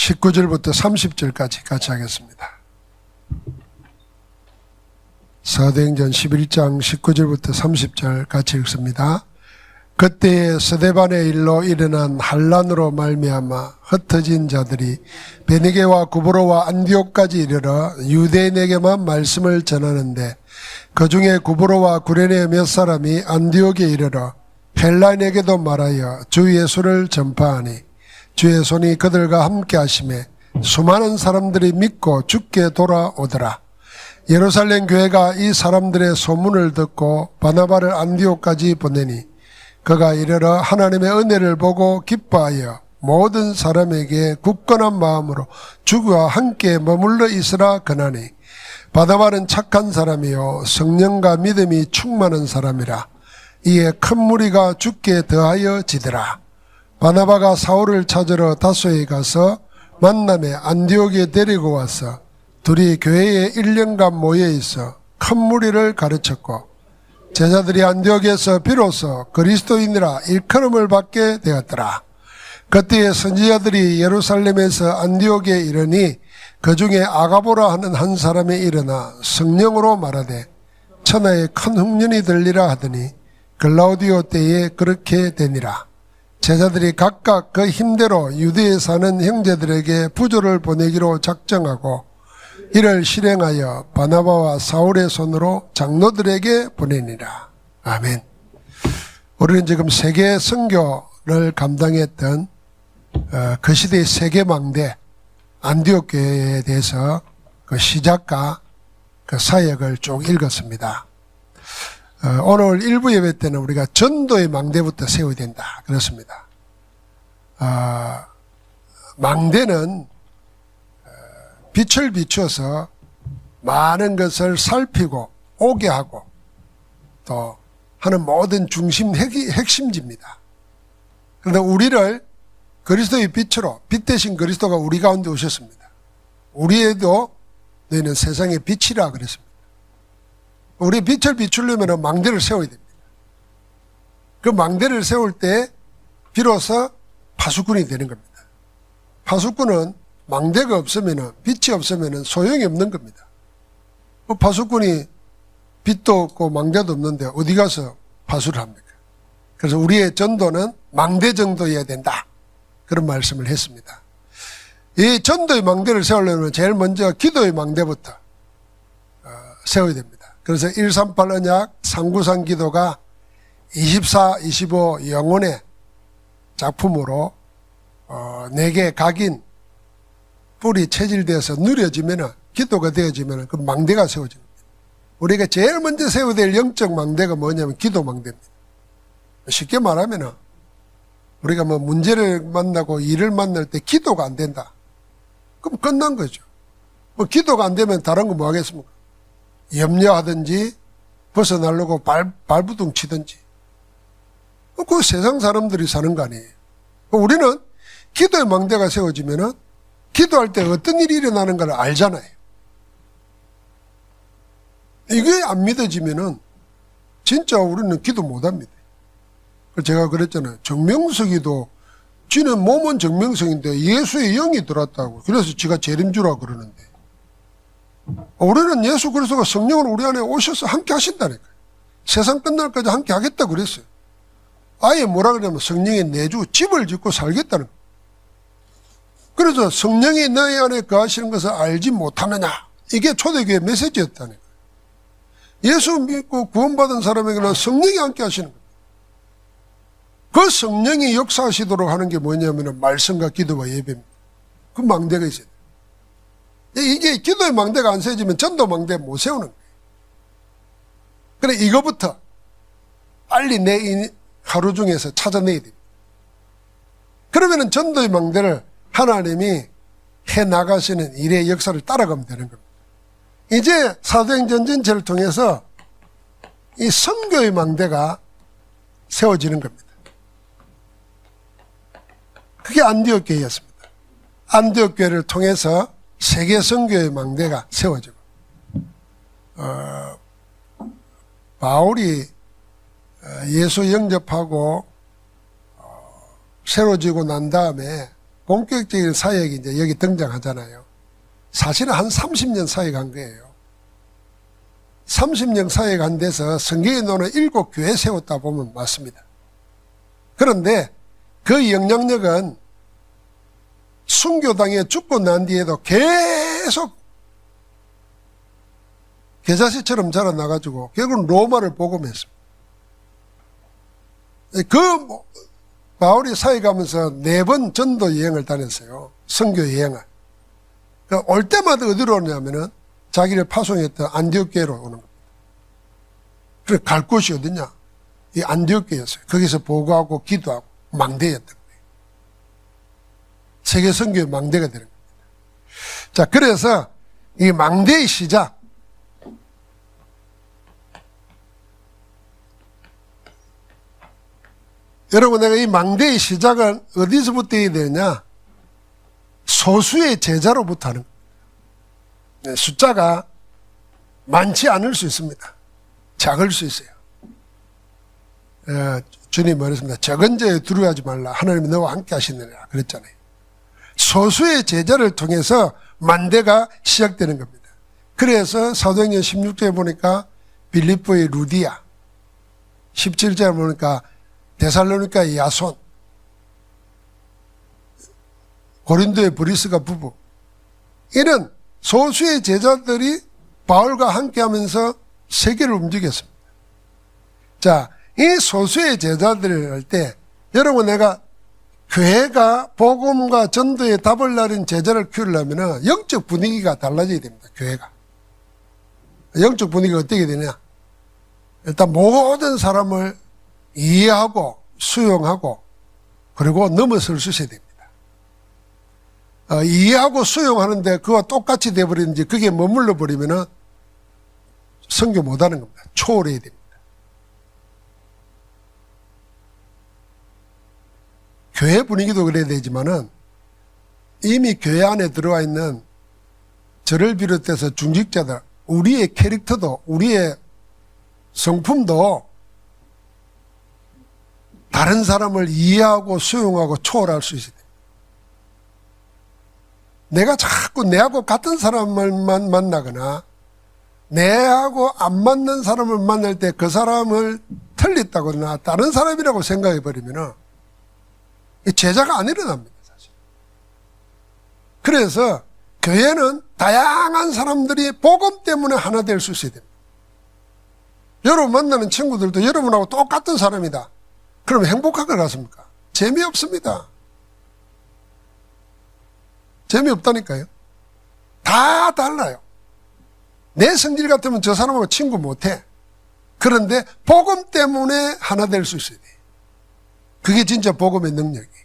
19절부터 30절까지 같이 하겠습니다. 사도행전 11장 19절부터 30절 같이 읽습니다. 그때에 스데반의 일로 일어난 환란으로 말미암아 흩어진 자들이 베니게와 구브로와 안디옥까지 이르러 유대인에게만 말씀을 전하는데 그 중에 구브로와 구레네 몇 사람이 안디옥에 이르러 헬라인에게도 말하여 주 예수를 전파하니 주의 손이 그들과 함께 하심에 수많은 사람들이 믿고 주께 돌아오더라. 예루살렘 교회가 이 사람들의 소문을 듣고 바나바를 안디옥까지 보내니 그가 이르러 하나님의 은혜를 보고 기뻐하여 모든 사람에게 굳건한 마음으로 주와 함께 머물러 있으라 권하니 바나바는 착한 사람이요 성령과 믿음이 충만한 사람이라. 이에 큰 무리가 주께 더하여 지더라. 바나바가 사울을 찾으러 다소에 가서 만남에 안디옥에 데리고 와서 둘이 교회에 1년간 모여 있어 큰 무리를 가르쳤고 제자들이 안디옥에서 비로소 그리스도인이라 일컬음을 받게 되었더라. 그때에 선지자들이 예루살렘에서 안디옥에 이르니 그 중에 아가보라 하는 한 사람이 일어나 성령으로 말하되 천하에 큰 흉년이 들리라 하더니 글라우디오 때에 그렇게 되니라. 제자들이 각각 그 힘대로 유대에 사는 형제들에게 부조를 보내기로 작정하고 이를 실행하여 바나바와 사울의 손으로 장로들에게 보내니라. 아멘. 우리는 지금 세계 선교를 감당했던 그 시대의 세계 망대 안디옥 교회에 대해서 그 시작과 그 사역을 쭉 읽었습니다. 오늘 일부 예배 때는 우리가 전도의 망대부터 세워야 된다 그렇습니다. 망대는 빛을 비추어서 많은 것을 살피고 오게 하고 또 하는 모든 중심 핵심지입니다. 그런데 우리를 그리스도의 빛으로 빛 대신 그리스도가 우리 가운데 오셨습니다. 우리에도 너희는 세상의 빛이라 그랬습니다. 우리 빛을 비추려면 망대를 세워야 됩니다. 그 망대를 세울 때 비로소 파수꾼이 되는 겁니다. 파수꾼은 망대가 없으면 빛이 없으면 소용이 없는 겁니다. 파수꾼이 빛도 없고 망대도 없는데 어디 가서 파수를 합니까? 그래서 우리의 전도는 망대 정도여야 된다. 그런 말씀을 했습니다. 이 전도의 망대를 세우려면 제일 먼저 기도의 망대부터 세워야 됩니다. 그래서 138 언약 상구상 기도가 24, 25 영혼의 작품으로 내게 각인 뿌리 체질돼서 누려지면은 기도가 되어지면은 그 망대가 세워집니다. 우리가 제일 먼저 세워야 될 영적 망대가 뭐냐면 기도 망대입니다. 쉽게 말하면은 우리가 뭐 문제를 만나고 일을 만날 때 기도가 안 된다. 그럼 끝난 거죠. 뭐 기도가 안 되면 다른 거 뭐 하겠습니까? 염려하든지 벗어나려고 발부둥 치든지. 그 세상 사람들이 사는 거 아니에요. 우리는 기도의 망대가 세워지면은 기도할 때 어떤 일이 일어나는가를 알잖아요. 이게 안 믿어지면은 진짜 우리는 기도 못 합니다. 제가 그랬잖아요. 정명석이도 지는 몸은 정명석인데 예수의 영이 들었다고. 그래서 지가 재림주라 그러는데 우리는 예수 그리스도가 성령으로 우리 안에 오셔서 함께 하신다니까요. 세상 끝날까지 함께 하겠다 그랬어요. 아예 뭐라 그러냐면 성령이 내주 집을 짓고 살겠다는 거예요. 그래서 성령이 너희 안에 거하시는 것을 알지 못하느냐. 이게 초대교회 메시지였다는 거예요. 예수 믿고 구원받은 사람에게는 성령이 함께 하시는 거예요. 그 성령이 역사하시도록 하는 게 뭐냐면 말씀과 기도와 예배입니다. 그 망대가 있어야 돼요. 이게 기도의 망대가 안 세워지면 전도 망대 못 세우는 거예요. 그래 이거부터 빨리 내 하루 중에서 찾아내야 됩니다. 그러면은 전도의 망대를 하나님이 해 나가시는 일의 역사를 따라가면 되는 겁니다. 이제 사도행전 전체를 통해서 이 선교의 망대가 세워지는 겁니다. 그게 안디옥 교회였습니다. 안디옥 교회를 통해서 세계 선교의 망대가 세워지고 바울이 예수 영접하고 새로 지고 난 다음에 본격적인 사역이 이제 여기 등장하잖아요. 사실은 한 30년 사역한 거예요. 30년 사역한 데서 성경에 나오는 7교회 세웠다 보면 맞습니다. 그런데 그 영향력은 순교당에 죽고 난 뒤에도 계속 겨자씨처럼 자라나가지고 결국은 로마를 복음했습니다. 그 바울이 사역하면서 4번 전도 여행을 다녔어요. 선교 여행을. 올 때마다 어디로 오냐면은 자기를 파송했던 안디옥 교회로 오는 겁니다. 그래 갈 곳이 어디냐? 이 안디옥 교회였어요. 거기서 보고하고 기도하고 망대였던 거예요. 세계 선교의 망대가 되는 겁니다. 자, 그래서 이 망대의 시작. 여러분, 내가 이 망대의 시작은 어디서부터 해야 되냐? 소수의 제자로부터 하는 겁니다. 숫자가 많지 않을 수 있습니다. 작을 수 있어요. 주님 말했습니다. 적은 자에 두려워하지 말라. 하나님이 너와 함께 하시느니라 그랬잖아요. 소수의 제자를 통해서 만대가 시작되는 겁니다. 그래서 사도행전 16절에 보니까 빌립보의 루디아, 17절에 보니까 데살로니가의 야손, 고린도의 브리스가 부부, 이런 소수의 제자들이 바울과 함께하면서 세계를 움직였습니다. 자, 이 소수의 제자들을 할 때 여러분, 내가 교회가 복음과 전도에 답을 나린 제자를 키우려면 영적 분위기가 달라져야 됩니다. 교회가 영적 분위기가 어떻게 되냐? 일단 모든 사람을 이해하고 수용하고 그리고 넘어설 수 있어야 됩니다. 이해하고 수용하는데 그와 똑같이 돼버리는지 그게 머물러 버리면은 선교 못하는 겁니다. 초월해야 됩니다. 교회 분위기도 그래야 되지만은 이미 교회 안에 들어와 있는 저를 비롯해서 중직자들, 우리의 캐릭터도, 우리의 성품도 다른 사람을 이해하고 수용하고 초월할 수 있어야 돼요. 내가 자꾸 내하고 같은 사람을만 만나거나 내하고 안 맞는 사람을 만날 때 그 사람을 틀렸다거나 다른 사람이라고 생각해 버리면 제자가 안 일어납니다, 사실. 그래서 교회는 다양한 사람들이 복음 때문에 하나 될 수 있어야 됩니다. 여러분 만나는 친구들도 여러분하고 똑같은 사람이다. 그럼 행복할 것 같습니까? 재미없습니다. 재미없다니까요. 다 달라요. 내 성질 같으면 저 사람하고 친구 못해. 그런데 복음 때문에 하나 될 수 있어야 돼요. 그게 진짜 복음의 능력이에요.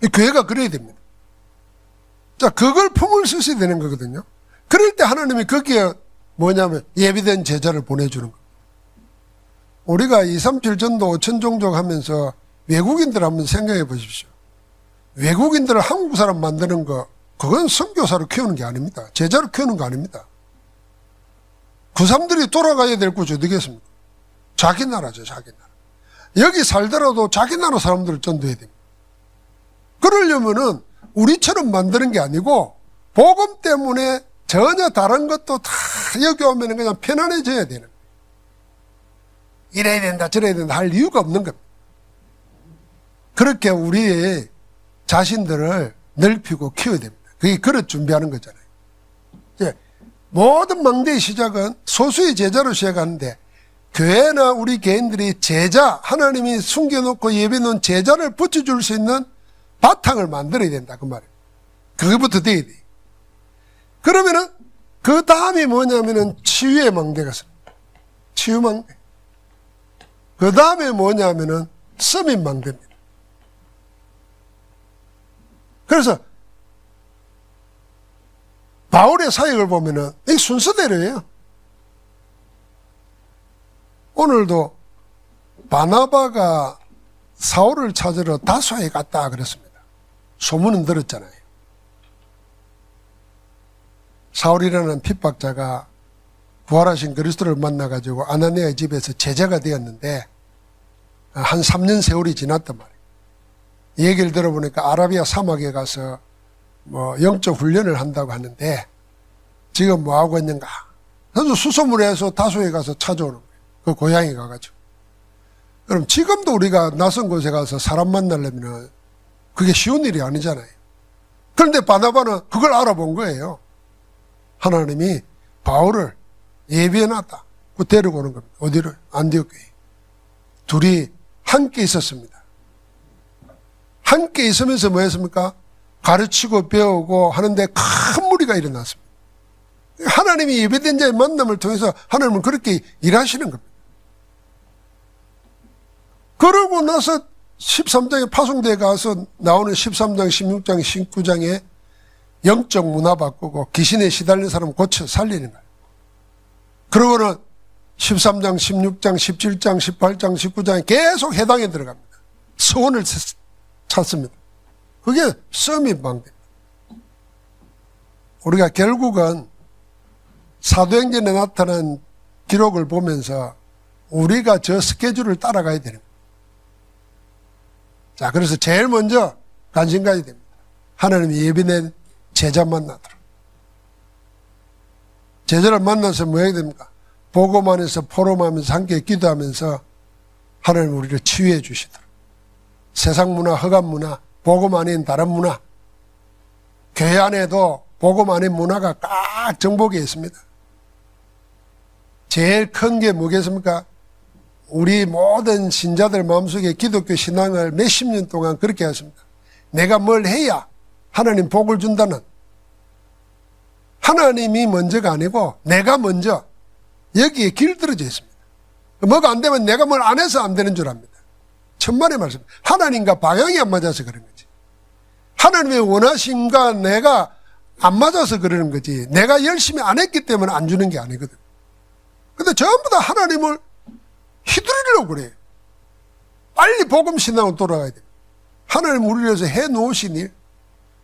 이 교회가 그래야 됩니다. 자, 그걸 품을 수 있어야 되는 거거든요. 그럴 때 하나님이 거기에 뭐냐면 예비된 제자를 보내주는 거예요. 우리가 237 전도 5천 종족 하면서 외국인들 한번 생각해 보십시오. 외국인들을 한국 사람 만드는 거, 그건 선교사로 키우는 게 아닙니다. 제자로 키우는 거 아닙니다. 그 사람들이 돌아가야 될 곳이 어디겠습니까? 자기 나라죠, 자기 나라. 여기 살더라도 자기 나라 사람들을 전도해야 됩니다. 그러려면은 우리처럼 만드는 게 아니고 복음 때문에 전혀 다른 것도 다 여기 오면 그냥 편안해져야 되는 거예요. 이래야 된다 저래야 된다 할 이유가 없는 겁니다. 그렇게 우리의 자신들을 넓히고 키워야 됩니다. 그게 그릇 준비하는 거잖아요. 이제 모든 망대의 시작은 소수의 제자로 시작하는데 교회나 우리 개인들이 제자, 하나님이 숨겨놓고 예배놓은 제자를 붙여줄 수 있는 바탕을 만들어야 된다 그 말이에요. 그거부터 돼야 돼. 그러면은 그 다음이 뭐냐면은 치유의 망대가 있습니다. 치유 망대. 그 다음에 뭐냐면은 서밋 망대입니다. 그래서 바울의 사역을 보면은 이 순서대로예요. 오늘도 바나바가 사울을 찾으러 다소에 갔다 그랬습니다. 소문은 들었잖아요. 사울이라는 핍박자가 부활하신 그리스도를 만나가지고 아나니아의 집에서 제자가 되었는데 한 3년 세월이 지났단 말이에요. 얘기를 들어보니까 아라비아 사막에 가서 뭐 영적 훈련을 한다고 하는데 지금 뭐 하고 있는가? 그래서 수소문해서 다소에 가서 찾아오는 거예요. 그 고향에 가가지고. 그럼 지금도 우리가 낯선 곳에 가서 사람 만나려면 그게 쉬운 일이 아니잖아요. 그런데 바나바는 그걸 알아본 거예요. 하나님이 바울을 예비해놨다. 그 데리고 오는 겁니다. 어디를? 안디옥 교회. 둘이 함께 있었습니다. 함께 있으면서 뭐 했습니까? 가르치고 배우고 하는데 큰 무리가 일어났습니다. 하나님이 예배된 자의 만남을 통해서 하나님은 그렇게 일하시는 겁니다. 그러고 나서 13장에 파송대에 가서 나오는 13장, 16장, 19장에 영적 문화 바꾸고 귀신에 시달린 사람 고쳐 살리는 거예요. 그러고는 13장, 16장, 17장, 18장, 19장에 계속 해당에 들어갑니다. 서원을 찾습니다. 그게 서밋 망대입니다. 우리가 결국은 사도행전에 나타난 기록을 보면서 우리가 저 스케줄을 따라가야 되는 거예요. 자, 그래서 제일 먼저 관심 가야 됩니다. 하나님이 예비된 제자 만나도록. 제자를 만나서 뭐 해야 됩니까? 복음안에서 포럼하면서 함께 기도하면서 하나님 우리를 치유해 주시도록. 세상 문화, 흑암 문화, 복음 아닌 다른 문화, 교회 안에도 복음 아닌 문화가 꽉 정복해 있습니다. 제일 큰 게 뭐겠습니까? 우리 모든 신자들 마음속에 기독교 신앙을 몇십 년 동안 그렇게 했습니다. 내가 뭘 해야 하나님 복을 준다는, 하나님이 먼저가 아니고 내가 먼저, 여기에 길들어져 있습니다. 뭐가 안 되면 내가 뭘 안 해서 안 되는 줄 압니다. 천만의 말씀. 하나님과 방향이 안 맞아서 그런 거지. 하나님의 원하심과 내가 안 맞아서 그러는 거지. 내가 열심히 안 했기 때문에 안 주는 게 아니거든. 근데 전부 다 하나님을 휘두르려고 그래요. 빨리 복음 신앙으로 돌아가야 돼요. 하나님 우리를 위해서 해놓으신 일,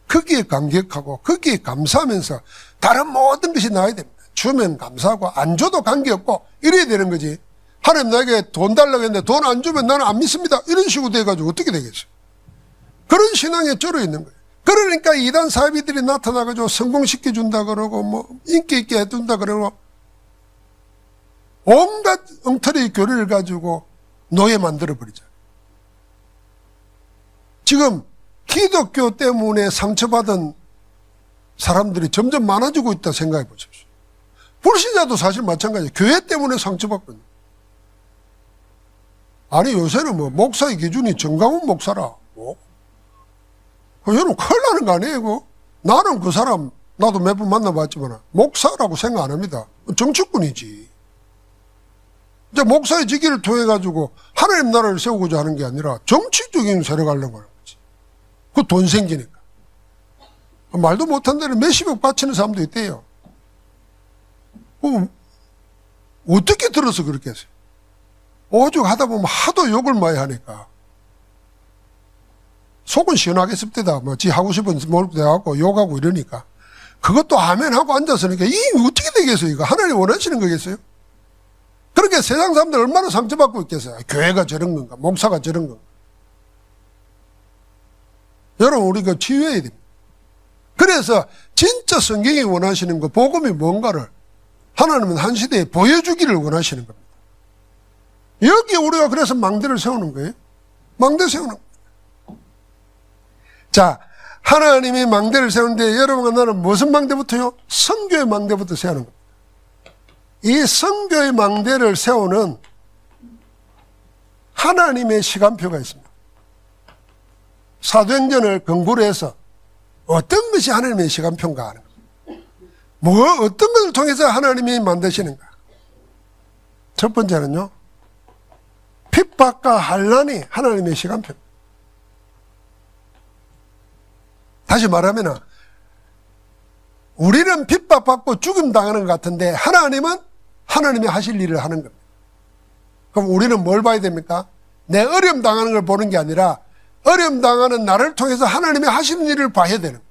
거기에 감격하고 거기에 감사하면서 다른 모든 것이 나와야 됩니다. 주면 감사하고 안 줘도 관계없고 이래야 되는 거지. 하나님 나에게 돈 달라고 했는데 돈 안 주면 나는 안 믿습니다. 이런 식으로 돼가지고 어떻게 되겠어요? 그런 신앙에 쩔어 있는 거예요. 그러니까 이단 사이비들이 나타나가지고 성공시켜준다 그러고 뭐 인기 있게 해준다 그러고 온갖 엉터리 교리를 가지고 노예 만들어버리죠. 지금 기독교 때문에 상처받은 사람들이 점점 많아지고 있다 생각해 보십시오. 불신자도 사실 마찬가지예요. 교회 때문에 상처받거든요. 아니 요새는 뭐 목사의 기준이 정강훈 목사라. 뭐? 여러분 큰일 나는 거 아니에요? 이거? 나는 그 사람 나도 몇 번 만나봤지만 목사라고 생각 안 합니다. 정치꾼이지. 이제 목사의 직위를 통해 가지고 하나님 나라를 세우고자 하는 게 아니라 정치적인 세력 하려고 하는 거지. 그 돈 생기니까. 말도 못한 데는 몇십억 바치는 사람도 있대요. 어떻게 들어서 그렇게 했어요? 오죽 하다 보면 하도 욕을 많이 하니까. 속은 시원하겠습니다. 뭐, 지 하고 싶은 뭘 내갖고 욕하고 이러니까. 그것도 아멘 하고 앉아서니까, 이 어떻게 되겠어요, 이거? 하나님 원하시는 거겠어요? 그렇게 세상 사람들 얼마나 상처받고 있겠어요? 교회가 저런 건가? 목사가 저런 건가? 여러분, 우리가 치유해야 됩니다. 그래서 진짜 성경이 원하시는 거, 복음이 뭔가를 하나님은 한 시대에 보여주기를 원하시는 겁니다. 여기 우리가 그래서 망대를 세우는 거예요. 망대 세우는 겁니다. 자, 하나님이 망대를 세우는데 여러분과 나는 무슨 망대부터요? 성교의 망대부터 세우는 겁니다. 이 성교의 망대를 세우는 하나님의 시간표가 있습니다. 사도행전을 근거로 해서 어떤 것이 하나님의 시간표인가 하는 겁니다. 어떤 것을 통해서 하나님이 만드시는가? 첫 번째는요, 핍박과 환난이 하나님의 시간표입니다. 다시 말하면 우리는 핍박받고 죽임당하는 것 같은데 하나님은 하나님이 하실 일을 하는 겁니다. 그럼 우리는 뭘 봐야 됩니까? 내 어려움 당하는 걸 보는 게 아니라 어려움 당하는 나를 통해서 하나님이 하시는 일을 봐야 되는 거예요.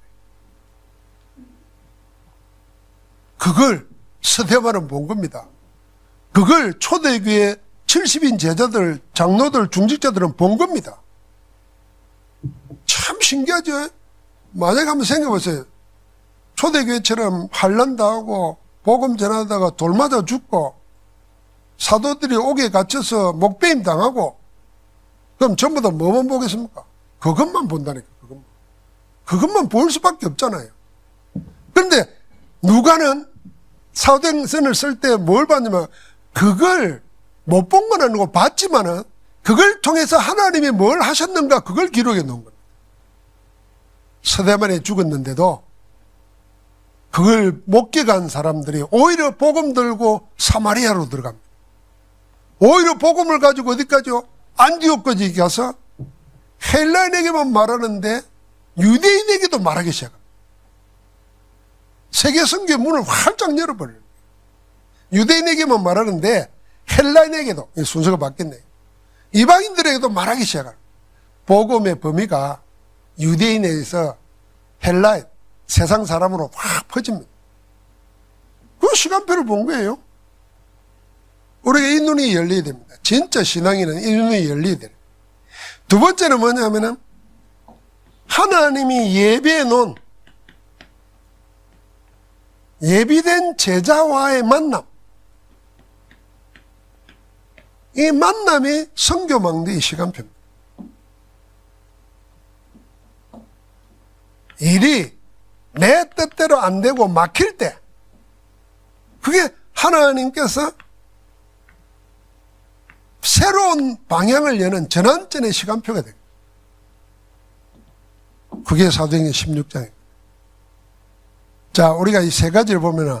그걸 스데반은 본 겁니다. 그걸 초대교회 70인 제자들, 장로들, 중직자들은 본 겁니다. 신기하죠? 만약에 한번 생각해보세요. 초대교회처럼 환난당하고 복음 전하다가 돌 맞아 죽고 사도들이 옥에 갇혀서 목배임 당하고 그럼 전부 다 뭐만 보겠습니까? 그것만 본다니까. 그것만 볼 수밖에 없잖아요. 그런데 누가는 사도행전을 쓸 때 뭘 봤냐면 그걸 못 본 건 아니고 봤지만은 그걸 통해서 하나님이 뭘 하셨는가 그걸 기록해 놓은 겁니다. 스데반에 죽었는데도 그걸 목격한 사람들이 오히려 복음 들고 사마리아로 들어갑니다. 오히려 복음을 가지고 어디까지요? 안디옥까지 가서 헬라인에게만 말하는데 유대인에게도 말하기 시작합니다. 세계 선교의 문을 활짝 열어버려요. 유대인에게만 말하는데 헬라인에게도, 순서가 바뀌었네요. 이방인들에게도 말하기 시작합니다. 복음의 범위가 유대인에서 헬라인, 세상 사람으로 확 퍼집니다. 그 시간표를 본 거예요. 우리가 이 눈이 열려야 됩니다. 진짜 신앙인은 이 눈이 열려야 돼요. 두 번째는 뭐냐면은 하나님이 예비해 놓은 예비된 제자와의 만남. 이 만남이 선교망대의 시간표입니다. 일이 내 뜻대로 안 되고 막힐 때 그게 하나님께서 새로운 방향을 여는 전환점의 시간표가 됩니다. 그게 사도행전 16장입니다. 자, 우리가 이 세 가지를 보면은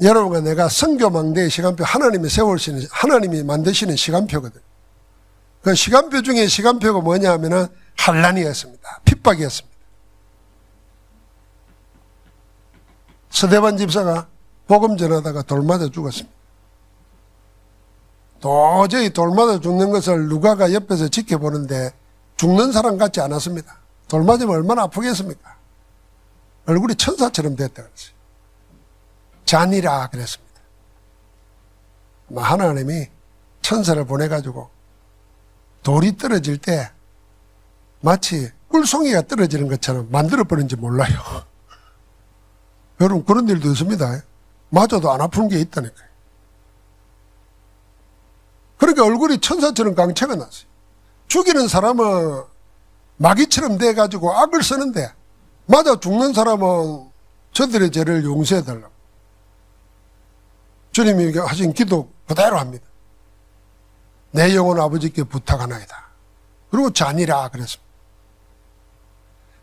여러분과 내가 선교망대의 시간표, 하나님이 세우시는, 하나님이 만드시는 시간표거든. 그 시간표 중에 시간표가 뭐냐 하면은 환난이었습니다. 핍박이었습니다. 스데반 집사가 복음 전하다가 돌 맞아 죽었습니다. 도저히 돌 맞아 죽는 것을 누가가 옆에서 지켜보는데 죽는 사람 같지 않았습니다. 돌 맞으면 얼마나 아프겠습니까? 얼굴이 천사처럼 됐다 그랬어요. 잔이라 그랬습니다. 하나님이 천사를 보내가지고 돌이 떨어질 때 마치 꿀송이가 떨어지는 것처럼 만들어버린지 몰라요. 여러분 그런 일도 있습니다. 맞아도 안 아픈 게 있다니까요. 그러니까 얼굴이 천사처럼 광채가 났어요. 죽이는 사람은 마귀처럼 돼가지고 악을 쓰는데 맞아 죽는 사람은 저들의 죄를 용서해달라고. 주님이 하신 기도 그대로 합니다. 내 영혼 아버지께 부탁하나이다. 그리고 잔이라 그랬습니다.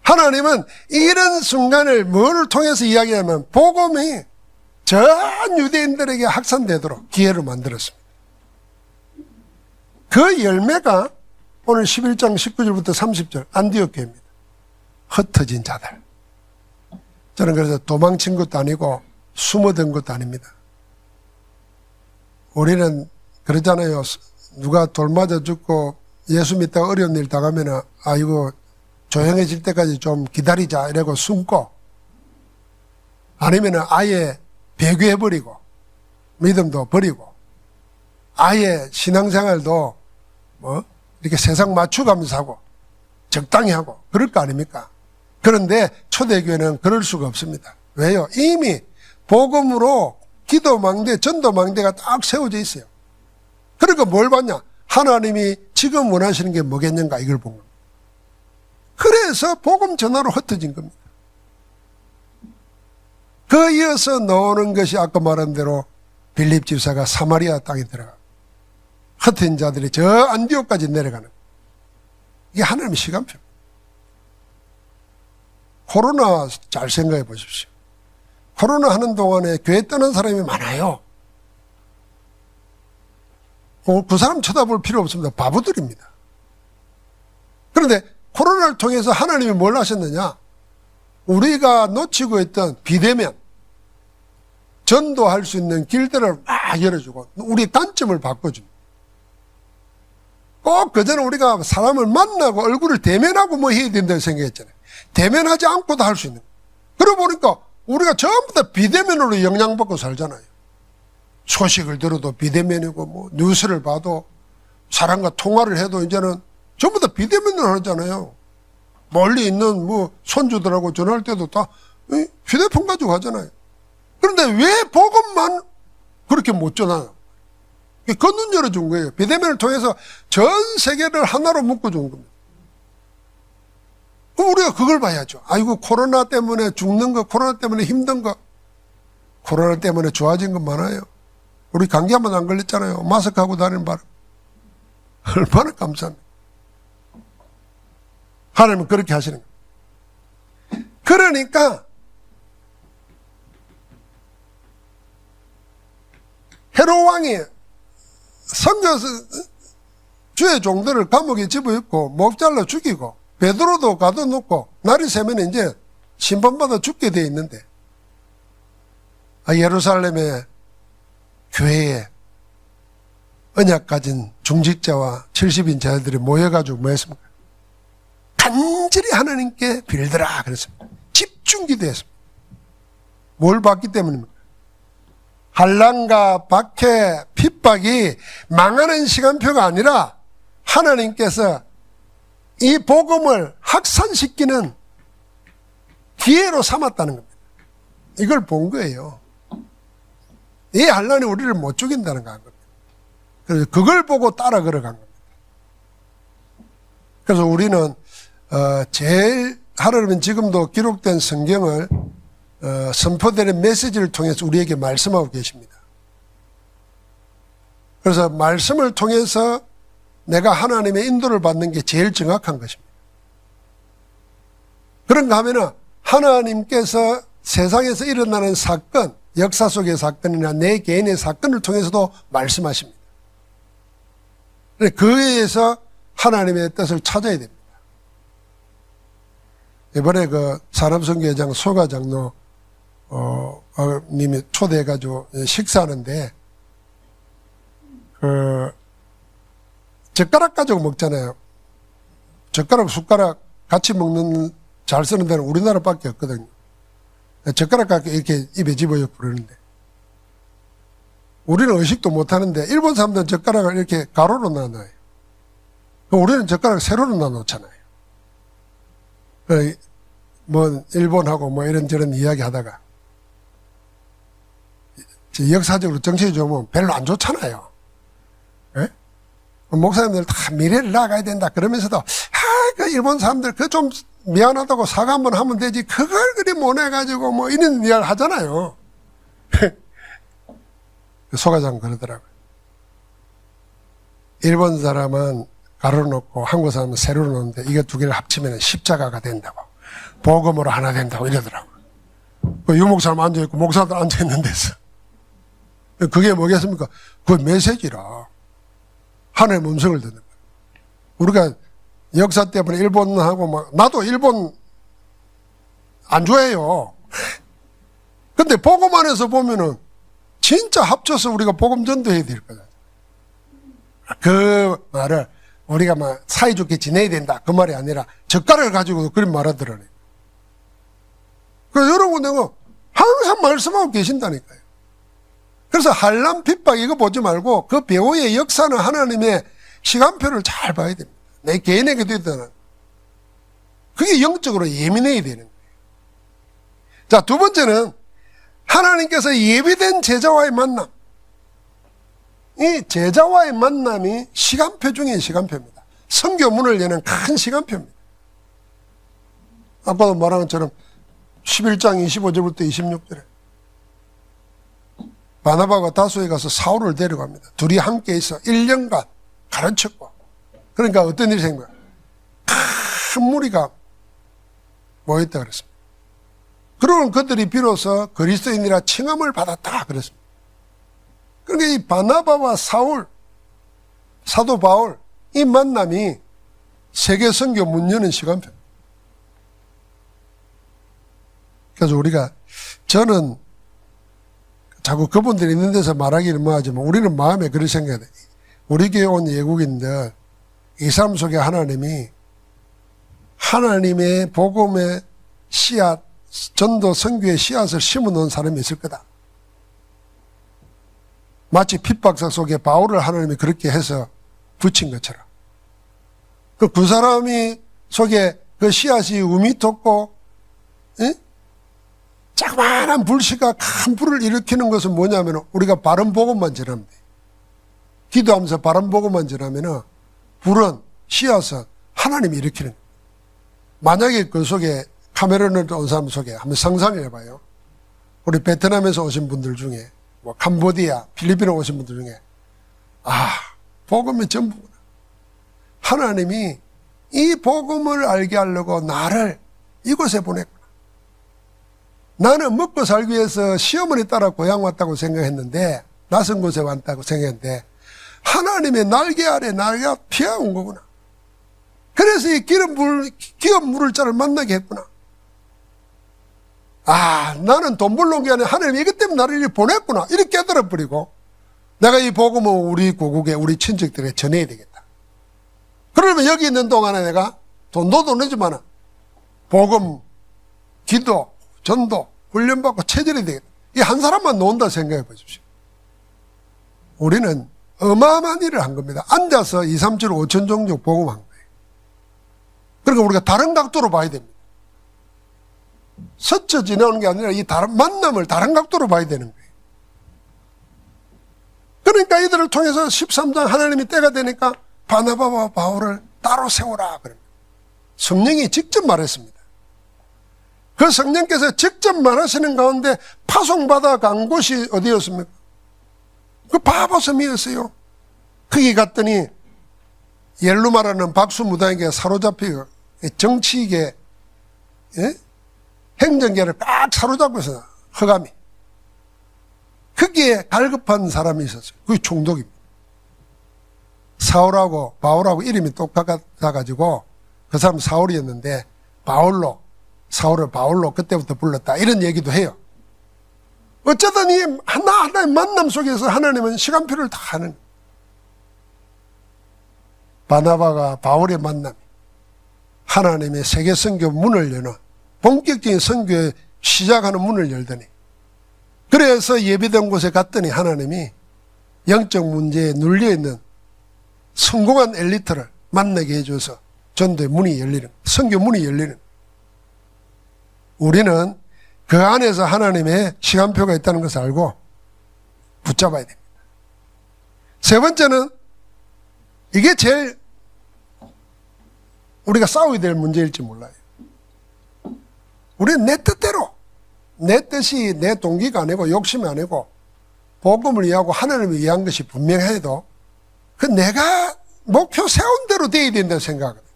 하나님은 이런 순간을 뭐를 통해서 이야기하면 복음이 전 유대인들에게 확산되도록 기회를 만들었습니다. 그 열매가 오늘 11장 19절부터 30절 안디옥 교회입니다. 흩어진 자들. 저는 그래서 도망친 것도 아니고 숨어든 것도 아닙니다. 우리는 그러잖아요. 누가 돌 맞아 죽고 예수 믿다가 어려운 일 당하면은 아이고 조용해질 때까지 좀 기다리자 이러고 숨고 아니면은 아예 배교해버리고 믿음도 버리고 아예 신앙생활도 뭐 이렇게 세상 맞춰가면서 하고 적당히 하고 그럴 거 아닙니까? 그런데 초대교회는 그럴 수가 없습니다. 왜요? 이미 복음으로 기도망대, 전도망대가 딱 세워져 있어요. 그러니까 뭘 봤냐? 하나님이 지금 원하시는 게 뭐겠는가 이걸 본 겁니다. 그래서 복음 전화로 흩어진 겁니다. 그 이어서 나오는 것이 아까 말한 대로 빌립 집사가 사마리아 땅에 들어가 흩어진 자들이 저 안디옥까지 내려가는 이게 하나님의 시간표입니다. 코로나 잘 생각해 보십시오. 코로나 하는 동안에 교회 떠난 사람이 많아요. 그 사람 쳐다볼 필요 없습니다. 바보들입니다. 그런데 코로나를 통해서 하나님이 뭘 하셨느냐? 우리가 놓치고 있던 비대면, 전도할 수 있는 길들을 막 열어주고 우리의 관점을 바꿔줍니다. 꼭 그전에 우리가 사람을 만나고 얼굴을 대면하고 뭐 해야 된다고 생각했잖아요. 대면하지 않고도 할 수 있는. 그러고 보니까 우리가 전부 다 비대면으로 영향받고 살잖아요. 소식을 들어도 비대면이고 뭐 뉴스를 봐도 사람과 통화를 해도 이제는 전부 다 비대면으로 하잖아요. 멀리 있는 뭐 손주들하고 전화할 때도 다 휴대폰 가지고 하잖아요. 그런데 왜 복음만 그렇게 못 전하냐? 그 눈 열어준 거예요. 비대면을 통해서 전 세계를 하나로 묶어준 겁니다. 그럼 우리가 그걸 봐야죠. 아이고, 코로나 때문에 죽는 거, 코로나 때문에 힘든 거, 코로나 때문에 좋아진 건 많아요. 우리 감기 한 번 안 걸렸잖아요. 마스크 하고 다니는 바람. 얼마나 감사합니다. 하나님은 그렇게 하시는 거예요. 그러니까 헤롯 왕이 성경에서 주의 종들을 감옥에 집어넣고 목 잘라 죽이고 베드로도 가둬놓고 날이 새면 이제 심판받아 죽게 돼 있는데, 예루살렘의 교회에 언약 가진 중직자와 70인 자들이 모여가지고 뭐 했습니까? 간절히 하나님께 빌더라 그랬습니다. 집중 기도했습니다. 뭘 받기 때문입니까? 환난과 박해, 핍박이 망하는 시간표가 아니라 하나님께서 이 복음을 확산시키는 기회로 삼았다는 겁니다. 이걸 본 거예요. 이 환난이 우리를 못 죽인다는 겁니다. 그래서 그걸 보고 따라 걸어간 겁니다. 그래서 우리는 제일 하나님은 지금도 기록된 성경을 선포되는 메시지를 통해서 우리에게 말씀하고 계십니다. 그래서 말씀을 통해서 내가 하나님의 인도를 받는 게 제일 정확한 것입니다. 그런가 하면은 하나님께서 세상에서 일어나는 사건, 역사 속의 사건이나 내 개인의 사건을 통해서도 말씀하십니다. 그에 의해서 하나님의 뜻을 찾아야 됩니다. 이번에 그 산업선교회장 소가장로 님이 초대해가지고 식사하는데, 젓가락 가지고 먹잖아요. 젓가락, 숟가락 같이 먹는, 잘 쓰는 데는 우리나라밖에 없거든요. 젓가락 가지고 이렇게 입에 집어요 부르는데, 우리는 의식도 못 하는데, 일본 사람들은 젓가락을 이렇게 가로로 나눠요. 우리는 젓가락 세로로 나눠놓잖아요. 뭐, 일본하고 뭐 이런저런 이야기 하다가, 역사적으로 정치적으로 보면 별로 안 좋잖아요. 예? 목사님들 다 미래를 나가야 된다 그러면서도, 그 일본 사람들 그 좀 미안하다고 사과 한번 하면 되지, 그걸 그리 못해가지고 뭐 이런 이야기를 하잖아요. 소가장 그러더라고요. 일본 사람은 가로로 놓고 한국 사람은 세로로 놓는데 이거 두 개를 합치면 십자가가 된다고, 복음으로 하나 된다고 이러더라고요. 유목사람 앉아있고 목사들 앉아있는 데서. 그게 뭐겠습니까? 그 메시지라. 하나님의 음성을 듣는 거예요. 우리가 역사 때문에 일본하고 막, 나도 일본 안 좋아해요. 근데 복음 안에서 보면은 진짜 합쳐서 우리가 복음 전도해야 될 거다. 그 말을 우리가 막 사이좋게 지내야 된다 그 말이 아니라 젓가락을 가지고도 그런 말하더라고요. 그래서 여러분 내가 항상 말씀하고 계신다니까요. 그래서 환난 핍박 이거 보지 말고 그 배후의 역사는 하나님의 시간표를 잘 봐야 됩니다. 내 개인에게도 있다는. 그게 영적으로 예민해야 되는 거예요. 자, 두 번째는 하나님께서 예비된 제자와의 만남. 이 제자와의 만남이 시간표 중에 시간표입니다. 선교문을 여는 큰 시간표입니다. 아까도 말한 것처럼 11장 25절부터 26절에 바나바가 다소에 가서 사울을 데려갑니다. 둘이 함께 있어 1년간 가르쳤고, 그러니까 어떤 일이 생긴 거야? 큰 무리가 모였다 그랬습니다. 그러면 그들이 비로소 그리스도인이라 칭함을 받았다 그랬습니다. 그러니까 이 바나바와 사울, 사도 바울, 이 만남이 세계 선교 문 여는 시간표. 그래서 저는 자꾸 그분들이 있는 데서 말하기는 뭐하지만 우리는 마음에 그런 생각이 돼. 우리 교회 온 외국인들, 이 삶 속에 하나님이 하나님의 복음의 씨앗, 전도 선교의 씨앗을 심어놓은 사람이 있을 거다. 마치 핍박사 속에 바울을 하나님이 그렇게 해서 붙인 것처럼. 그 사람이 속에 그 씨앗이 우미 돋고 자그마한 불씨가 큰 불을 일으키는 것은 뭐냐면 우리가 바른 복음만 전하면 돼. 기도하면서 바른 복음만 전하면 불은 씨앗은 하나님이 일으키는 거예요. 만약에 그 속에 카메론을 온 사람 속에 한번 상상해 봐요. 우리 베트남에서 오신 분들 중에 뭐 캄보디아, 필리핀에 오신 분들 중에 복음이 전부구나. 하나님이 이 복음을 알게 하려고 나를 이곳에 보냈구나. 나는 먹고 살기 위해서 시어머니 따라 고향 왔다고 생각했는데, 낯선 곳에 왔다고 생각했는데 하나님의 날개 아래 나가 피어온 거구나. 그래서 이 기업 물을 자를 만나게 했구나. 나는 돈 벌러 게 아니라 하나님이 이것 때문에 나를 이렇게 보냈구나. 이렇게 깨달아 버리고 내가 이 복음을 우리 고국에 우리 친척들에게 전해야 되겠다. 그러면 여기 있는 동안에 내가 돈도 내지만 복음, 기도, 전도, 훈련받고 체질이 되겠다. 이 한 사람만 놓은다 생각해 보십시오. 우리는 어마어마한 일을 한 겁니다. 앉아서 2, 3, 7, 5천 종족 복음한 거예요. 그러니까 우리가 다른 각도로 봐야 됩니다. 스쳐 지나오는 게 아니라 이 다른 만남을 다른 각도로 봐야 되는 거예요. 그러니까 이들을 통해서 13장 하나님이 때가 되니까 바나바와 바울을 따로 세우라 그럽니다. 성령이 직접 말했습니다. 그 성령께서 직접 말하시는 가운데 파송받아 간 곳이 어디였습니까? 그 바보섬이었어요. 거기 갔더니 옐루마라는 박수무당에게 사로잡히고 정치계 행정계를 꽉 사로잡고 있어요. 허감이. 거기에 갈급한 사람이 있었어요. 그게 총독입니다. 사울하고 바울하고 이름이 똑같아가지고 그 사람 사울이었는데 사울을 바울로 그때부터 불렀다. 이런 얘기도 해요. 어쨌든 이 하나하나의 만남 속에서 하나님은 시간표를 다 하는 거예요. 바나바가 바울의 만남이 하나님의 세계 선교 문을 여는 본격적인 선교에 시작하는 문을 열더니, 그래서 예비된 곳에 갔더니 하나님이 영적 문제에 눌려있는 성공한 엘리트를 만나게 해줘서 전도의 문이 열리는, 선교 문이 열리는. 우리는 그 안에서 하나님의 시간표가 있다는 것을 알고 붙잡아야 됩니다. 세 번째는 이게 제일 우리가 싸워야 될 문제일지 몰라요. 우리는 내 뜻대로, 내 뜻이 내 동기가 아니고 욕심이 아니고 복음을 위하고 하나님을 위한 것이 분명해도 그 내가 목표 세운 대로 돼야 된다고 생각하거든요.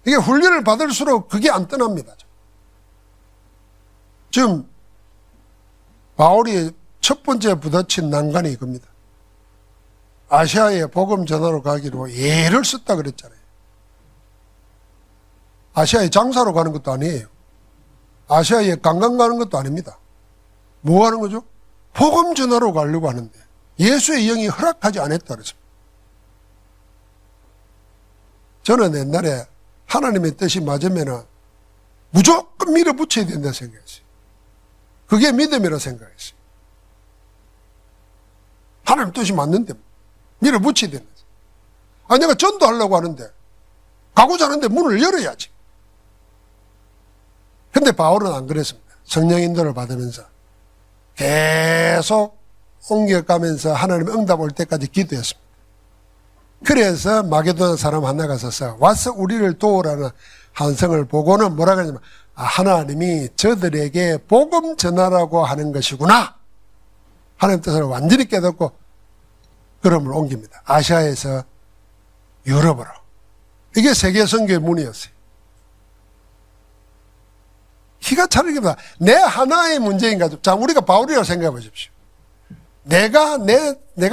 이게 훈련을 받을수록 그게 안 떠납니다. 지금 바울이 첫 번째 부딪힌 난관이 이겁니다. 아시아에 복음 전하러 가기로 예를 썼다 그랬잖아요. 아시아에 장사로 가는 것도 아니에요. 아시아에 관광 가는 것도 아닙니다. 뭐 하는 거죠? 복음 전하러 가려고 하는데 예수의 영이 허락하지 않았다 그랬습니다. 저는 옛날에 하나님의 뜻이 맞으면 무조건 밀어붙여야 된다 생각했어요. 그게 믿음이라 생각했어요. 하나님 뜻이 맞는데 밀어붙여야 된다. 내가 전도하려고 하는데 가고자 하는데 문을 열어야지. 근데 바울은 안 그랬습니다. 성령 인도를 받으면서 계속 옮겨가면서 하나님 응답 올 때까지 기도했습니다. 그래서 마게도나 사람 하나가 서서 와서 우리를 도우라는 한성을 보고는 뭐라 그러냐면 하나님이 저들에게 복음 전하라고 하는 것이구나. 하나님 뜻을 완전히 깨닫고 그럼을 옮깁니다. 아시아에서 유럽으로. 이게 세계 선교의 문이었어요. 기가 차리기보다 내 하나의 문제인가. 자, 우리가 바울이라고 생각해 보십시오. 내가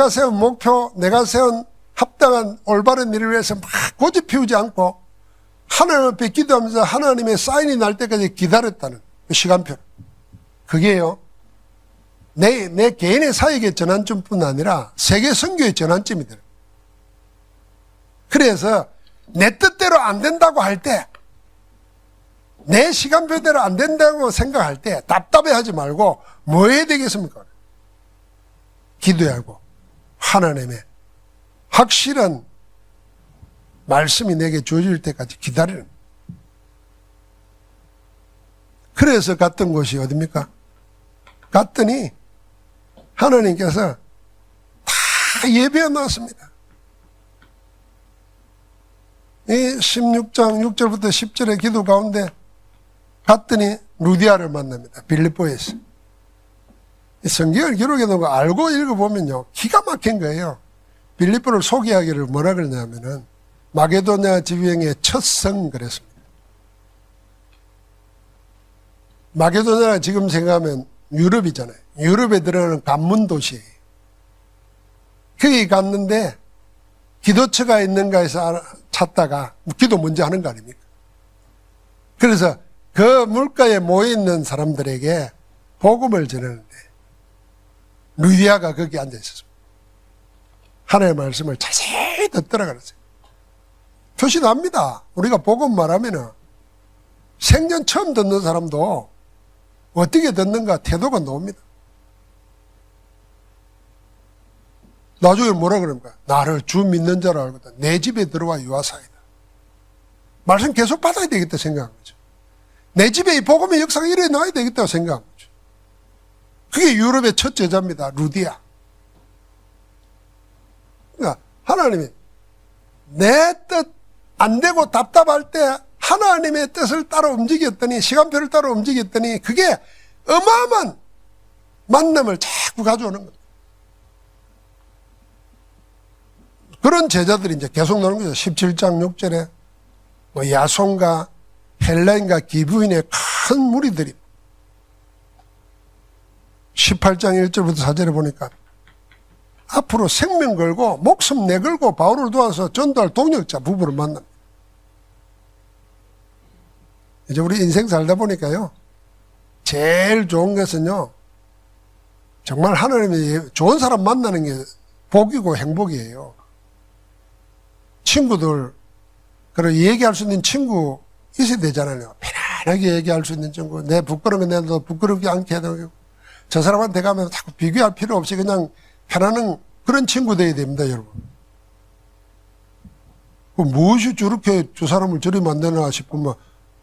세운 목표, 내가 세운 합당한 올바른 일을 위해서 막 고집 피우지 않고 하나님 앞에 기도하면서 하나님의 사인이 날 때까지 기다렸다는 그 시간표. 그게요, 내 개인의 사역의 전환점뿐 아니라 세계 선교의 전환점이 돼요. 그래서 내 뜻대로 안 된다고 할 때, 내 시간표대로 안 된다고 생각할 때 답답해하지 말고 뭐 해야 되겠습니까? 기도해야 하고 하나님의 확실한 말씀이 내게 주어질 때까지 기다리는 거예요. 그래서 갔던 곳이 어딥니까? 갔더니 하나님께서 다 예배해 놨습니다. 이 16장 6절부터 10절의 기도 가운데 갔더니 루디아를 만납니다. 빌립보에서. 이 성경을 기록해 놓은 거 알고 읽어보면요, 기가 막힌 거예요. 빌립보를 소개하기를 뭐라 그러냐면은 마게도냐 지병의 첫 성 그랬습니다. 마게도냐가 지금 생각하면 유럽이잖아요. 유럽에 들어가는 관문 도시예요. 거기 갔는데 기도처가 있는가 해서 찾다가 기도 먼저 하는 거 아닙니까? 그래서 그 물가에 모여있는 사람들에게 복음을 전하는데 루디아가 거기 앉아 있었습니다. 하나님의 말씀을 자세히 듣더라 그랬어요. 표시도 합니다. 우리가 복음 말하면은 생전 처음 듣는 사람도 어떻게 듣는가 태도가 나옵니다. 나중에 뭐라 그럽니까? 나를 주 믿는 자로 알거든. 내 집에 들어와 유아사이다. 말씀 계속 받아야 되겠다 생각한 거죠. 내 집에 이 복음의 역사가 일어나야 되겠다고 생각한 거죠. 그게 유럽의 첫 제자입니다. 루디아. 그러니까 하나님이 내 뜻 안 되고 답답할 때 하나님의 뜻을 따라 움직였더니, 시간표를 따라 움직였더니 그게 어마어마한 만남을 자꾸 가져오는 겁니다. 그런 제자들이 이제 계속 나오는 거죠. 17장 6절에 뭐 야손과 헬라인과 기브인의 큰 무리들이 18장 1절부터 4절에 보니까 앞으로 생명 걸고 목숨 내걸고 바울을 도와서 전도할 동역자 부부를 만납니다. 이제 우리 인생 살다 보니까요, 제일 좋은 것은요, 정말 하나님이 좋은 사람 만나는 게 복이고 행복이에요. 친구들, 그리고 얘기할 수 있는 친구 있어야 되잖아요. 편안하게 얘기할 수 있는 친구. 내 부끄러운 거 내도 부끄럽지 않게 해야 되고, 저 사람한테 가면 자꾸 비교할 필요 없이 그냥 편안한 그런 친구 되어야 됩니다, 여러분. 무엇이 저렇게 저 사람을 저리 만드나 싶으면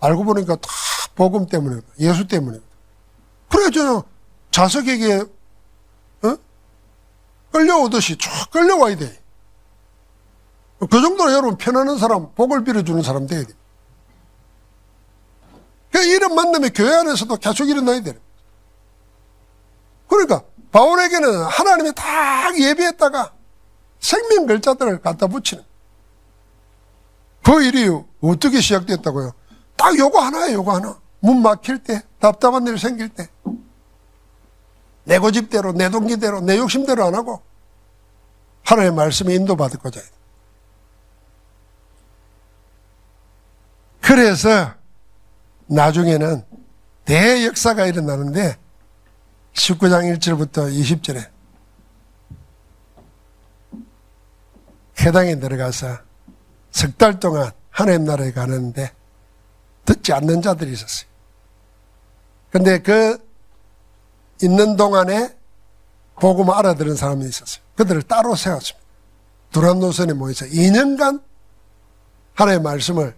알고 보니까 다 복음 때문에, 예수 때문에. 그래, 저 자석에게, 끌려오듯이 쭉 끌려와야 돼. 그 정도로 여러분 편안한 사람, 복을 빌어주는 사람 돼야 돼. 그러니까 이런 만남이 교회 안에서도 계속 일어나야 돼요. 그러니까 바울에게는 하나님이 딱 예비했다가 생명 글자들을 갖다 붙이는 그 일이 어떻게 시작됐다고요? 딱 요거 하나예요, 요거 하나. 문 막힐 때, 답답한 일 생길 때, 내 고집대로, 내 동기대로, 내 욕심대로 안 하고 하나님의 말씀에 인도받고자 해요. 그래서 나중에는 대역사가 일어나는데 19장 1절부터 20절에 회당에 들어가서 석 달 동안 하나님 나라에 가는데 듣지 않는 자들이 있었어요. 근데 그 있는 동안에 복음을 알아들은 사람이 있었어요. 그들을 따로 세웠습니다. 두란노선에 모여서 2년간 하나님의 말씀을,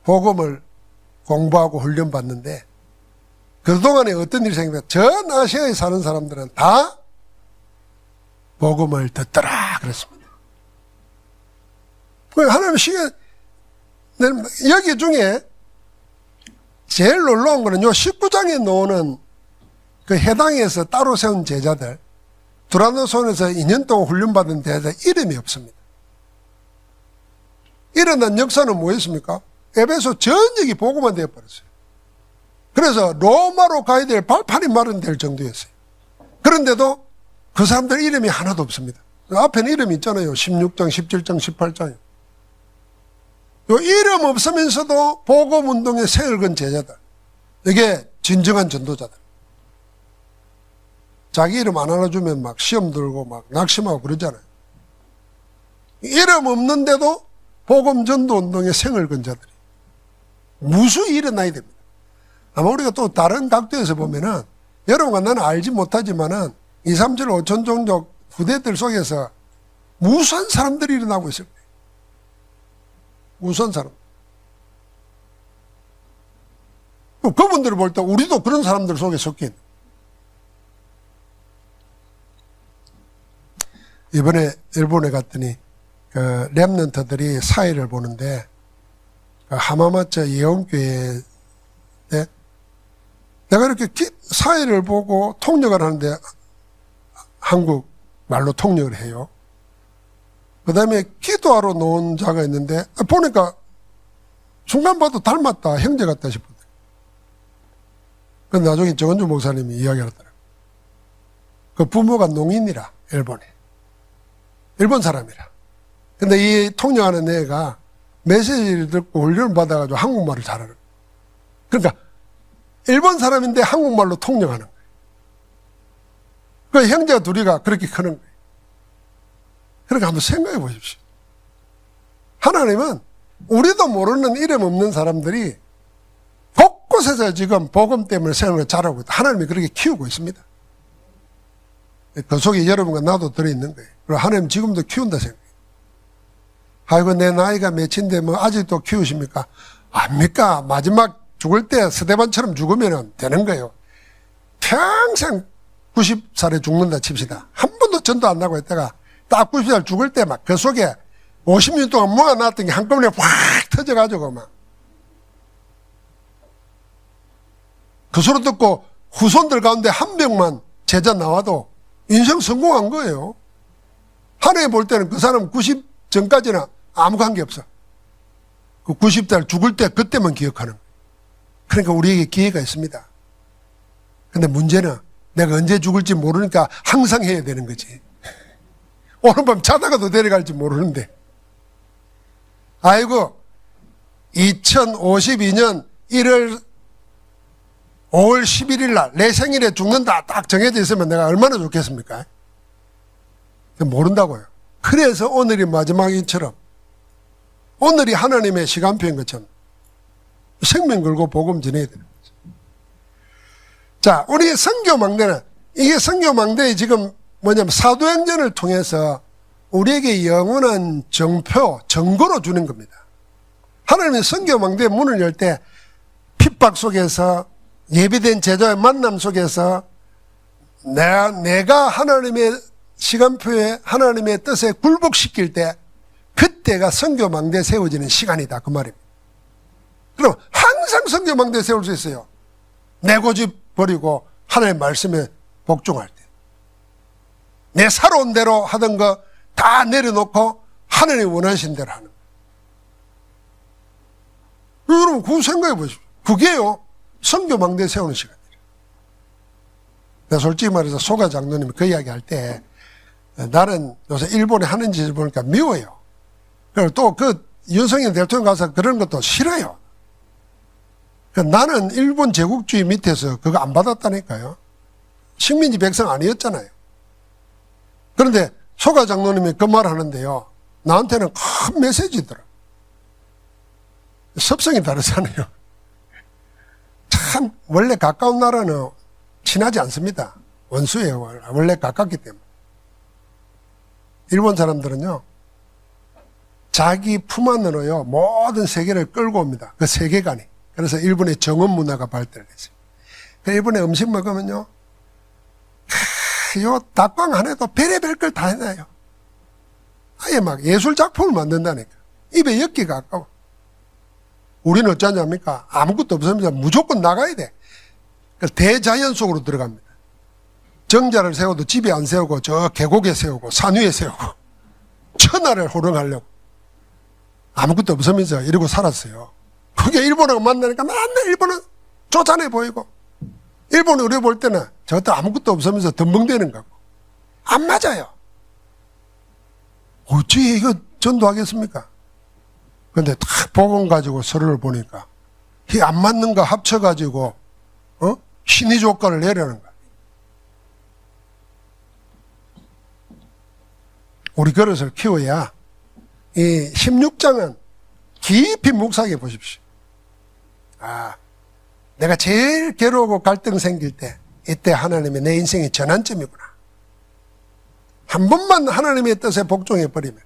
복음을 공부하고 훈련받는데 그동안에 어떤 일이 생겼냐. 전 아시아에 사는 사람들은 다 복음을 듣더라 그랬습니다. 하나님 시간, 여기 중에 제일 놀라운 거는 요 19장에 나오는 그 해당에서 따로 세운 제자들, 두란노손에서 2년 동안 훈련받은 제자들 이름이 없습니다. 일어난 역사는 뭐였습니까? 에베소 전역이 복음화 되어버렸어요. 그래서 로마로 가야 될 발판이 마련될 정도였어요. 그런데도 그 사람들 이름이 하나도 없습니다. 앞에는 이름이 있잖아요. 16장, 17장, 18장. 요 이름 없으면서도 복음운동에 생을 건 제자들. 이게 진정한 전도자들. 자기 이름 안 알아주면 막 시험 들고 막 낙심하고 그러잖아요. 이름 없는데도 복음 전도 운동에 생을 건 자들이 무수히 일어나야 됩니다. 아마 우리가 또 다른 각도에서 보면은 여러분과 나는 알지 못하지만은 2, 3절 5천 종족 후대들 속에서 무수한 사람들이 일어나고 있을 거예요. 우선 사람. 그분들을 볼 때 우리도 그런 사람들 속에 섞인. 이번에 일본에 갔더니 그 렘넌트들이 사회를 보는데 그 하마마차 예원교회에 내가 이렇게 사회를 보고 통역을 하는데 한국 말로 통역을 해요. 그 다음에 기도하러 놓은 자가 있는데 보니까 순간 봐도 닮았다, 형제 같다 싶었대. 근데 나중에 정은주 목사님이 이야기하더라고요. 그 부모가 농인이라, 일본에. 일본 사람이라. 근데 이 통역하는 애가 메시지를 듣고 훈련을 받아가지고 한국말을 잘하는 거예요. 그러니까 일본 사람인데 한국말로 통역하는 거예요. 그 형제가 둘이가 그렇게 크는 거예요. 그러니까 한번 생각해 보십시오. 하나님은 우리도 모르는 이름 없는 사람들이 곳곳에서 지금 복음 때문에 생을 잘하고 있다. 하나님이 그렇게 키우고 있습니다. 그 속에 여러분과 나도 들어있는 거예요. 그리고 하나님 지금도 키운다 생각해요. 아이고 내 나이가 몇인데 뭐 아직도 키우십니까? 압니까? 마지막 죽을 때 스데반처럼 죽으면 되는 거예요. 평생 90살에 죽는다 칩시다. 한 번도 전도 안 나고 했다가 딱 90살 죽을 때 막 그 속에 50년 동안 모아놨던 게 한꺼번에 확 터져가지고 막 그 소리 듣고 후손들 가운데 한 명만 제자 나와도 인생 성공한 거예요. 하나님 볼 때는 그 사람 90 전까지는 아무 관계 없어. 그 90살 죽을 때 그때만 기억하는 거예요. 그러니까 우리에게 기회가 있습니다. 근데 문제는 내가 언제 죽을지 모르니까 항상 해야 되는 거지. 오늘 밤 자다가도 데려갈지 모르는데. 아이고 2052년 1월 5월 11일 날 내 생일에 죽는다 딱 정해져 있으면 내가 얼마나 좋겠습니까? 모른다고요. 그래서 오늘이 마지막인처럼 오늘이 하나님의 시간표인 것처럼 생명 걸고 복음 전해야 되는 거죠. 자, 우리 선교망대는 이게 선교망대의 지금 뭐냐면 사도행전을 통해서 우리에게 영원한 정표, 정보로 주는 겁니다. 하나님의 선교망대의 문을 열 때 핍박 속에서 예비된 제자의 만남 속에서 내가 하나님의 시간표에 하나님의 뜻에 굴복시킬 때 그때가 선교망대 세워지는 시간이다 그 말입니다. 그럼 항상 선교망대 세울 수 있어요. 내 고집 버리고 하나님의 말씀에 복종할 때. 내 살아온 대로 하던 거 다 내려놓고 하나님이 원하신 대로 하는 거예요. 여러분 그거 생각해 보십시오. 그게요 선교망대 세우는 시간이에요. 내가 솔직히 말해서 소가 장로님이 그 이야기 할 때 나는 요새 일본에 하는 짓을 보니까 미워요. 그리고 또 그 윤석열 대통령 가서 그런 것도 싫어요. 나는 일본 제국주의 밑에서 그거 안 받았다니까요. 식민지 백성 아니었잖아요. 그런데 소가 장로님이 그 말 하는데요. 나한테는 큰 메시지더라. 습성이 다르잖아요. 참 원래 가까운 나라는 친하지 않습니다. 원수예요. 원래 가깝기 때문에. 일본 사람들은요. 자기 품 안으로요. 모든 세계를 끌고 옵니다. 그 세계관이. 그래서 일본의 정원 문화가 발달했어요. 일본의 음식 먹으면요. 요 닭광 안에도 별의별 걸 다 해놔요. 아예 막 예술작품을 만든다니까. 입에 엮기가 아까워. 우리는 어쩌냐합니까? 아무것도 없습니다. 무조건 나가야 돼. 그래서 대자연 속으로 들어갑니다. 정자를 세워도 집에 안 세우고 저 계곡에 세우고 산 위에 세우고 천하를 호령하려고. 아무것도 없으면서 이러고 살았어요. 그게 일본하고 만나니까 맨날 일본은 쪼잔해 보이고 일본은 우리 볼 때는 저것도 아무것도 없으면서 덤벙대는 거고 안 맞아요. 어찌 이거 전도하겠습니까? 근데 딱 복음 가지고 서로를 보니까 이 안 맞는 거 합쳐가지고 신의 조건을 내려는 거야. 우리 그릇을 키워야 이 16장은 깊이 묵상해 보십시오. 아, 내가 제일 괴로우고 갈등 생길 때 이때 하나님이 내 인생의 전환점이구나. 한 번만 하나님의 뜻에 복종해 버리면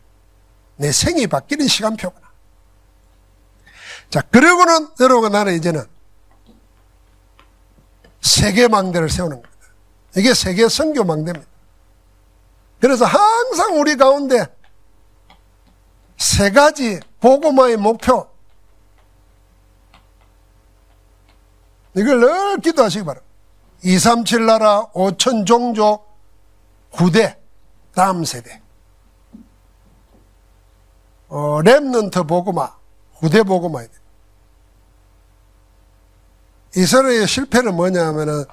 내 생이 바뀌는 시간표구나. 자, 그러고는 여러분 나는 이제는 세계망대를 세우는 겁니다. 이게 세계 선교망대입니다. 그래서 항상 우리 가운데 세 가지 복음화의 목표, 이걸 늘 기도하시기 바랍니다. 237 나라 5천 종족 후대, 다음 세대. 렘넌트 복음화, 후대 복음화. 이스라엘의 실패는 뭐냐 하면은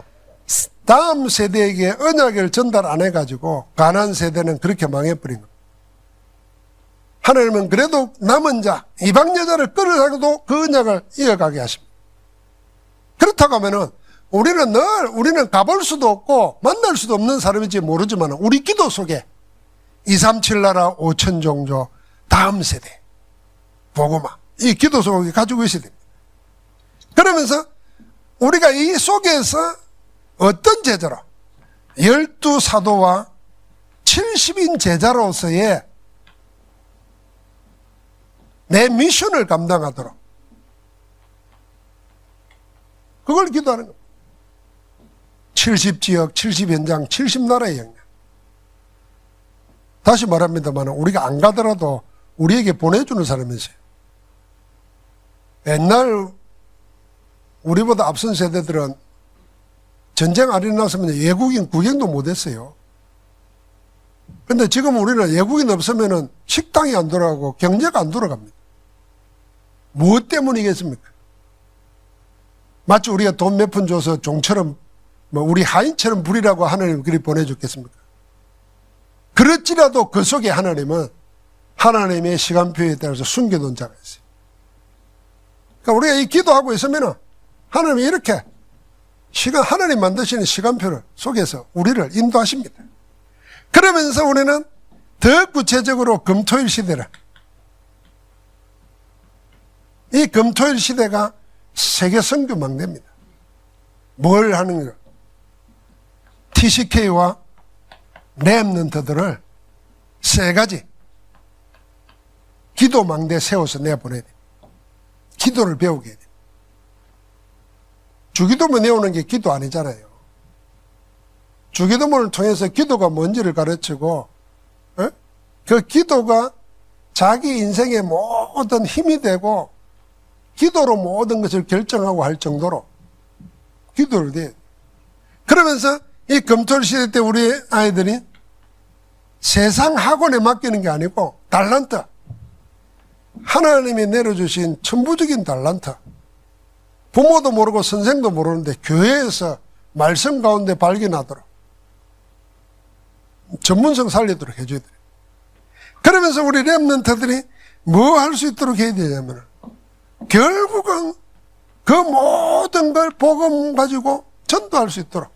다음 세대에게 언약을 전달 안 해가지고 가나안 세대는 그렇게 망해버린 겁니다. 하나님은 그래도 남은 자, 이방 여자를 끌어다가도 그 언약을 이어가게 하십니다. 그렇다고 하면은 우리는 가볼 수도 없고 만날 수도 없는 사람인지 모르지만 우리 기도 속에 237 나라 5천 종족 다음 세대 복음화, 이 기도 속에 가지고 있어야 됩니다. 그러면서 우리가 이 속에서 어떤 제자로 12사도와 70인 제자로서의 내 미션을 감당하도록 그걸 기도하는 겁니다. 70지역, 70현장, 70나라의 영향. 다시 말합니다만 우리가 안 가더라도 우리에게 보내주는 사람이 있어요. 옛날 우리보다 앞선 세대들은 전쟁 안 일어났으면 외국인 구경도 못했어요. 근데 지금 우리는 외국인 없으면 식당이 안 돌아가고 경제가 안 돌아갑니다. 무엇 때문이겠습니까? 마치 우리가 돈 몇 푼 줘서 종처럼 우리 하인처럼 부리라고 하나님 그리 보내줬겠습니까? 그렇지라도 그 속에 하나님은 하나님의 시간표에 따라서 숨겨둔 자가 있어요. 그러니까 우리가 이 기도하고 있으면 하나님이 이렇게 하나님 만드시는 시간표를 속에서 우리를 인도하십니다. 그러면서 우리는 더 구체적으로 금토일 시대를, 이 금토일 시대가 세계 선교 망대입니다. 뭘 하는 거예요? TCK와 렘넌트들을 세 가지 기도 망대 세워서 내보내야 돼. 기도를 배우게 돼. 주기도문 내오는 게 기도 아니잖아요. 주기도문을 통해서 기도가 뭔지를 가르치고, 그 기도가 자기 인생의 모든 힘이 되고 기도로 모든 것을 결정하고 할 정도로 기도를 돼. 그러면서 이 금토일 시대 때 우리 아이들이 세상 학원에 맡기는 게 아니고 달란트, 하나님이 내려주신 천부적인 달란트, 부모도 모르고 선생도 모르는데 교회에서 말씀 가운데 발견하도록 전문성 살리도록 해줘야 돼요. 그러면서 우리 렘넌트들이 뭐 할 수 있도록 해야 되냐면 결국은 그 모든 걸 복음 가지고 전도할 수 있도록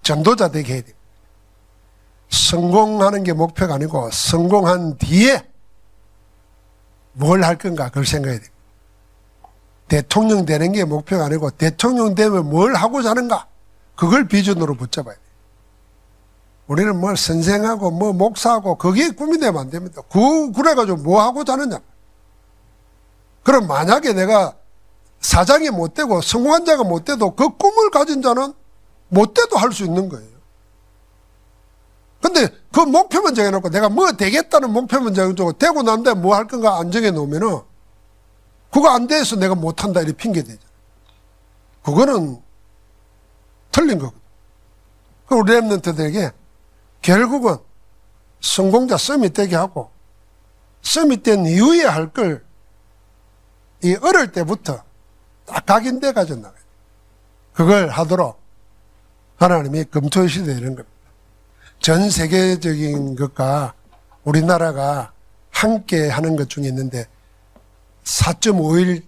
전도자 되게 해야 돼요. 성공하는 게 목표가 아니고 성공한 뒤에 뭘 할 건가 그걸 생각해야 돼요. 대통령 되는 게 목표가 아니고 대통령 되면 뭘 하고자 하는가 그걸 비전으로 붙잡아야 돼요. 우리는 뭐 선생하고 뭐 목사하고 그게 꿈이 되면 안 됩니다. 그래가지고 뭐 하고자 하느냐. 그럼 만약에 내가 사장이 못 되고 성공한 자가 못 돼도 그 꿈을 가진 자는 못 돼도 할 수 있는 거예요. 근데 그 목표만 정해놓고 내가 뭐 되겠다는 목표만 정해놓고 되고 난 다음에 뭐 할 건가 안 정해놓으면은 그거 안 돼서 내가 못한다 이렇게 핑계 대죠. 그거는 틀린 거거든. 우리 렘넌트들에게 결국은 성공자 서밋 되게 하고 서밋 된 이후에 할 걸 이 어릴 때부터 딱 각인돼 가지고 나가요. 그걸 하도록 하나님이 금토일 시대에 이런 겁니다. 전 세계적인 것과 우리나라가 함께 하는 것 중에 있는데 4.5일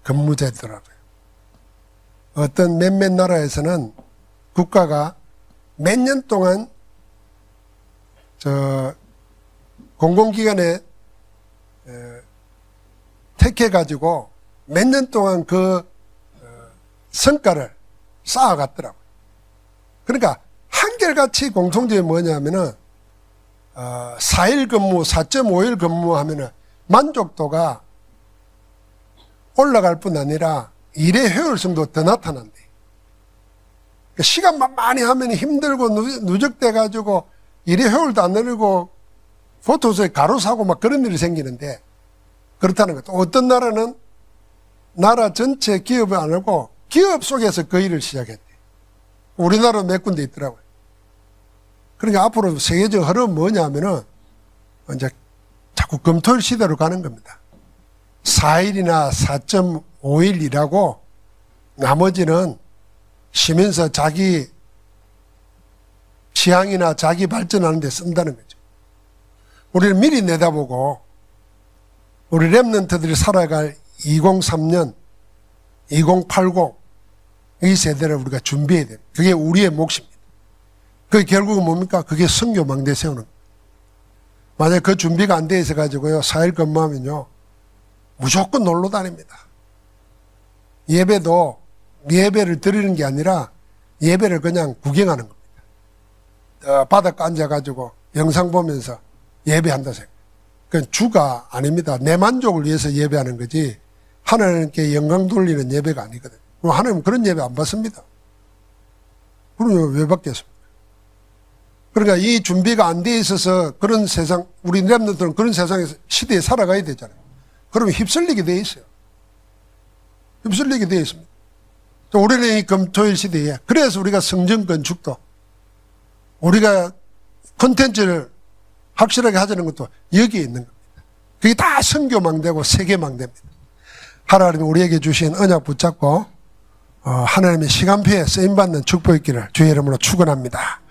근무제더라고요. 어떤 몇몇 나라에서는 국가가 몇 년 동안 공공기관에 택해가지고 몇 년 동안 그 성과를 쌓아갔더라고요. 그러니까 한결같이 공통점이 뭐냐면은 4일 근무, 4.5일 근무하면은 만족도가 올라갈 뿐 아니라 일의 효율성도 더 나타난대. 그러니까 시간만 많이 하면 힘들고 누적돼 가지고 일의 효율도 안 내리고 포토스에 가로 사고 막 그런 일이 생기는데, 그렇다는 것도 어떤 나라는 나라 전체 기업을 안 하고 기업 속에서 그 일을 시작했대. 우리나라도 몇 군데 있더라고요. 그러니까 앞으로 세계적 흐름은 뭐냐면은 이제 자꾸 금토일 시대로 가는 겁니다. 4일이나 4.5일 일하고 나머지는 쉬면서 자기 취향이나 자기 발전하는 데 쓴다는 거죠. 우리는 미리 내다보고 우리 랩런트들이 살아갈 2003년, 2080 이 세대를 우리가 준비해야 돼요. 그게 우리의 몫입니다. 그게 결국은 뭡니까? 그게 선교망대 세우는 거예요. 만약 그 준비가 안 돼 있어 가지고요, 4일 근무하면요, 무조건 놀러 다닙니다. 예배도 예배를 드리는 게 아니라 예배를 그냥 구경하는 겁니다. 바닷가 앉아가지고 영상 보면서 예배한다 생각. 그건 주가 아닙니다. 내 만족을 위해서 예배하는 거지 하나님께 영광 돌리는 예배가 아니거든요. 하나님은 그런 예배 안 받습니다. 그러면 왜 받겠습니까? 그러니까 이 준비가 안 돼 있어서 그런 세상, 우리 랩런트들은 그런 세상에서 시대에 살아가야 되잖아요. 그러면 휩쓸리게 돼 있어요. 휩쓸리게 돼 있습니다. 우리는 이 금토일 시대에, 그래서 우리가 성전 건축도, 우리가 콘텐츠를 확실하게 하자는 것도 여기에 있는 겁니다. 그게 다 선교망대고 세계망대입니다. 하나님이 우리에게 주신 언약 붙잡고 하나님의 시간표에 쓰임받는 축복이 있기를 주의 이름으로 축원합니다.